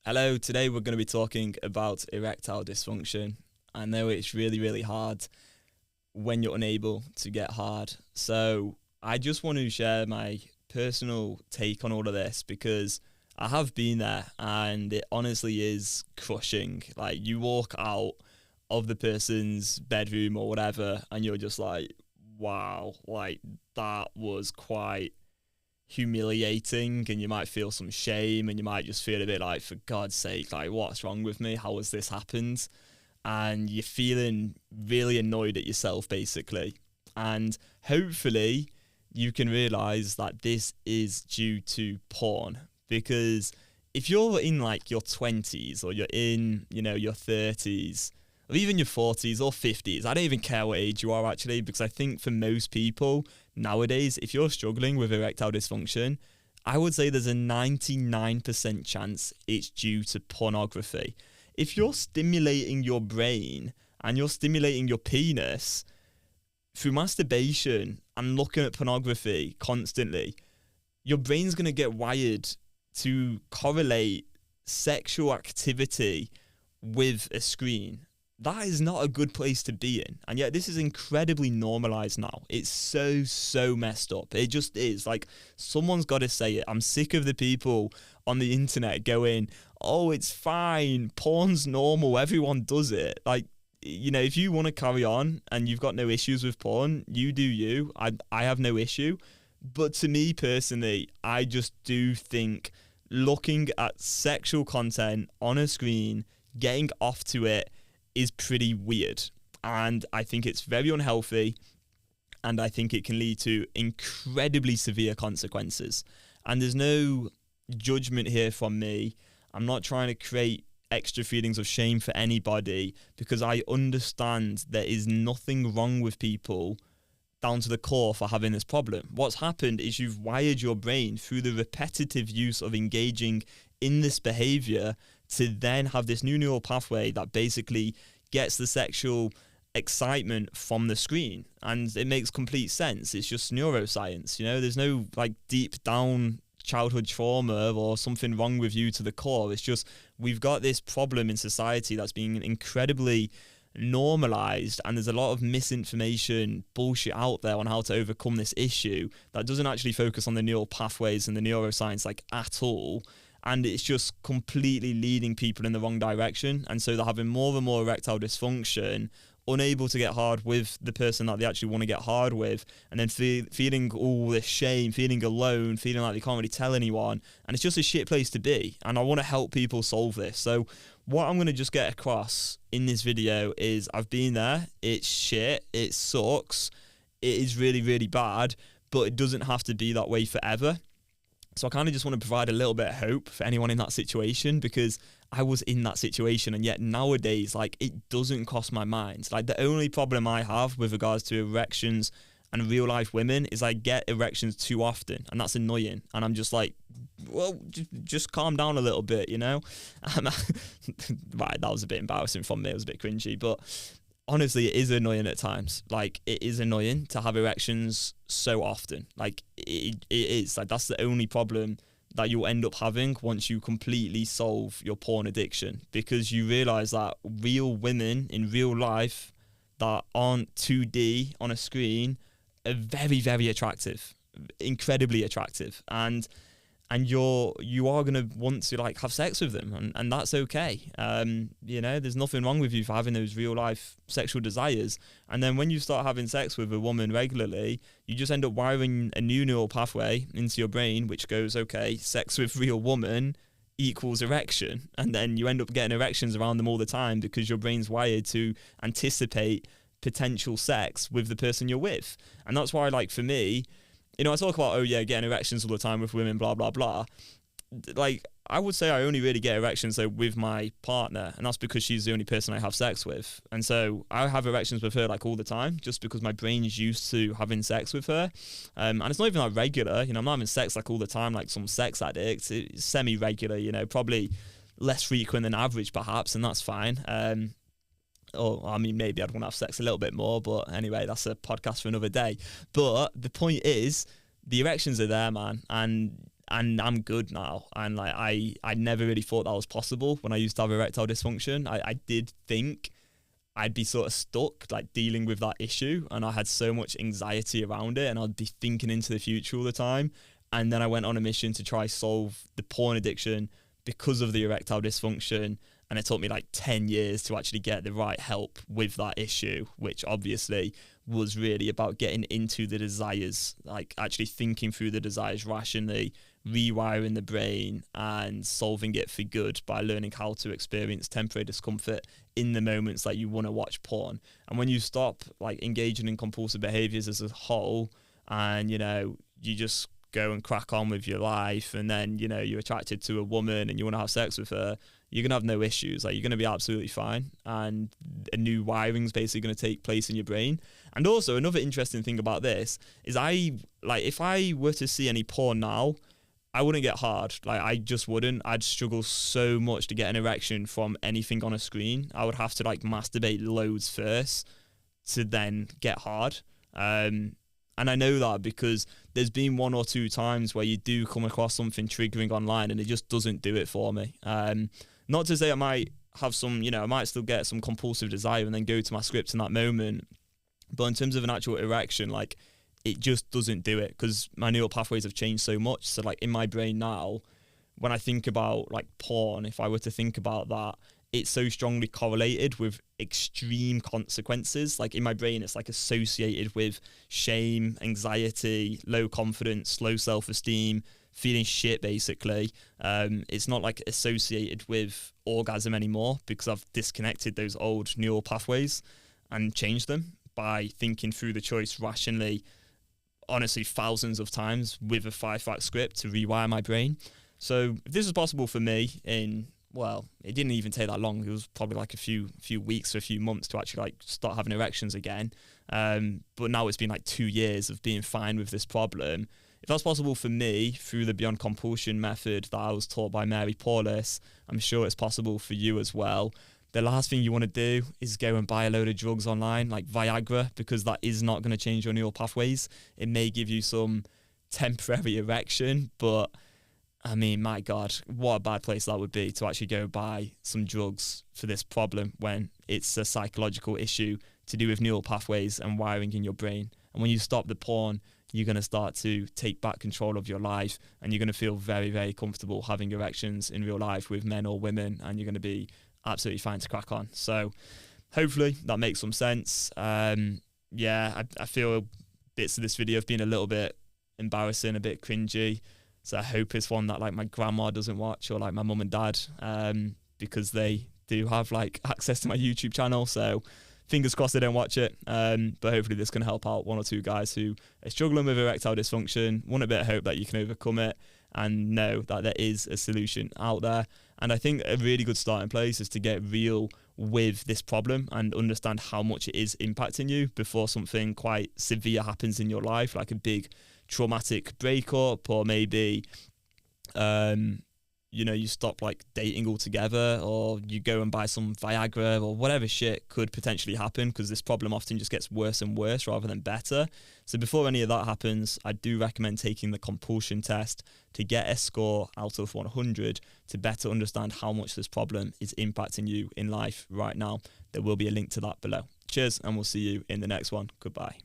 Hello, today we're going to be talking about erectile dysfunction. I know it's really, really hard when you're unable to get hard. So I just want to share my personal take on all of this because I have been there and it honestly is crushing. Like, you walk out of the person's bedroom or whatever and you're just like, wow, like that was quite humiliating, and you might feel some shame and you might just feel a bit like, for God's sake, like, what's wrong with me? How has this happened? And you're feeling really annoyed at yourself, basically. And hopefully you can realize that this is due to porn, because if you're in like your 20s or you're in, your 30s or even your 40s or 50s, I don't even care what age you are actually, because I think for most people nowadays, if you're struggling with erectile dysfunction, I would say there's a 99% chance it's due to pornography. If you're stimulating your brain and you're stimulating your penis through masturbation and looking at pornography constantly, your brain's going to get wired to correlate sexual activity with a screen. That is not a good place to be in. And yet this is incredibly normalized now. It's so messed up. It just is. Like, someone's got to say it. I'm sick of the people on the internet going, oh, it's fine, porn's normal, everyone does it. Like, if you want to carry on and you've got no issues with porn, you do you. I have no issue. But to me personally, I just do think looking at sexual content on a screen, getting off to it, is pretty weird. And I think it's very unhealthy, and I think it can lead to incredibly severe consequences. And there's no judgment here from me. I'm not trying to create extra feelings of shame for anybody, because I understand there is nothing wrong with people down to the core for having this problem. What's happened is you've wired your brain through the repetitive use of engaging in this behaviour to then have this new neural pathway that basically gets the sexual excitement from the screen. And it makes complete sense. It's just neuroscience, there's no like deep down childhood trauma or something wrong with you to the core. It's just, we've got this problem in society that's being incredibly normalized, and there's a lot of misinformation bullshit out there on how to overcome this issue that doesn't actually focus on the neural pathways and the neuroscience like at all. And it's just completely leading people in the wrong direction. And so they're having more and more erectile dysfunction, unable to get hard with the person that they actually want to get hard with, and then feeling all this shame, feeling alone, feeling like they can't really tell anyone. And it's just a shit place to be. And I want to help people solve this. So what I'm going to just get across in this video is I've been there. It's shit. It sucks. It is really, really bad, but it doesn't have to be that way forever. So I kind of just want to provide a little bit of hope for anyone in that situation, because I was in that situation, and yet nowadays, like, it doesn't cross my mind. Like, the only problem I have with regards to erections and real life women is I get erections too often, and that's annoying. And I'm just like, well, just calm down a little bit, Right, that was a bit embarrassing from me. It was a bit cringy, but honestly, it is annoying at times. Like, it is annoying to have erections so often. Like, it is. Like, that's the only problem that you'll end up having once you completely solve your porn addiction, because you realize that real women in real life that aren't 2D on a screen are very, very attractive, incredibly attractive. And you are going to want to like have sex with them, and that's okay. There's nothing wrong with you for having those real life sexual desires. And then when you start having sex with a woman regularly, you just end up wiring a new neural pathway into your brain, which goes, okay, sex with real woman equals erection. And then you end up getting erections around them all the time, because your brain's wired to anticipate potential sex with the person you're with. And that's why, like, for me, I talk about, getting erections all the time with women, blah, blah, blah. Like, I would say I only really get erections, though, with my partner, and that's because she's the only person I have sex with. And so I have erections with her, like, all the time, just because my brain is used to having sex with her. And it's not even, like, regular. I'm not having sex, like, all the time, like some sex addicts. It's semi-regular, probably less frequent than average, perhaps, and that's fine. Maybe I'd want to have sex a little bit more, but anyway, that's a podcast for another day. But the point is, the erections are there, man, and and I'm good now. And like I never really thought that was possible when I used to have erectile dysfunction. I did think I'd be sort of stuck like dealing with that issue, and I had so much anxiety around it, and I'd be thinking into the future all the time. And then I went on a mission to try solve the porn addiction because of the erectile dysfunction, and it took me like 10 years to actually get the right help with that issue, which obviously was really about getting into the desires, like actually thinking through the desires rationally, rewiring the brain and solving it for good by learning how to experience temporary discomfort in the moments that you want to watch porn. And when you stop like engaging in compulsive behaviours as a whole, and you just go and crack on with your life, and then you're attracted to a woman and you want to have sex with her, you're gonna have no issues. Like, you're gonna be absolutely fine, and a new wiring's basically gonna take place in your brain. And also another interesting thing about this is if I were to see any porn now, I wouldn't get hard. Like, I just wouldn't. I'd struggle so much to get an erection from anything on a screen. I would have to like masturbate loads first to then get hard. And I know that because there's been 1 or 2 times where you do come across something triggering online and it just doesn't do it for me. Not to say I might have some, I might still get some compulsive desire and then go to my scripts in that moment. But in terms of an actual erection, like, it just doesn't do it because my neural pathways have changed so much. So like in my brain now, when I think about like porn, if I were to think about that, it's so strongly correlated with extreme consequences. Like in my brain, it's like associated with shame, anxiety, low confidence, low self-esteem, feeling shit basically. It's not like associated with orgasm anymore because I've disconnected those old neural pathways and changed them by thinking through the choice rationally, honestly, thousands of times with a 5-fact script to rewire my brain. So if this is possible for me it didn't even take that long. It was probably like a few weeks or a few months to actually like start having erections again. But now it's been like 2 years of being fine with this problem. If that's possible for me through the Beyond Compulsion method that I was taught by Mary Paulus, I'm sure it's possible for you as well. The last thing you want to do is go and buy a load of drugs online like Viagra, because that is not going to change your neural pathways. It may give you some temporary erection, but I mean, my God, what a bad place that would be to actually go buy some drugs for this problem when it's a psychological issue to do with neural pathways and wiring in your brain. And when you stop the porn, you're going to start to take back control of your life, and you're going to feel very, very comfortable having erections in real life with men or women, and you're going to be absolutely fine to crack on. So hopefully that makes some sense. I feel bits of this video have been a little bit embarrassing, a bit cringy. So I hope it's one that like my grandma doesn't watch, or like my mum and dad, because they do have like access to my YouTube channel. So fingers crossed they don't watch it. But hopefully this can help out 1 or 2 guys who are struggling with erectile dysfunction, want a bit of hope that you can overcome it, and know that there is a solution out there. And I think a really good starting place is to get real with this problem and understand how much it is impacting you before something quite severe happens in your life, like a big traumatic breakup, or maybe you stop like dating altogether, or you go and buy some Viagra, or whatever shit could potentially happen, because this problem often just gets worse and worse rather than better. So before any of that happens, I do recommend taking the compulsion test to get a score out of 100 to better understand how much this problem is impacting you in life right now. There will be a link to that below. Cheers, and we'll see you in the next one. Goodbye.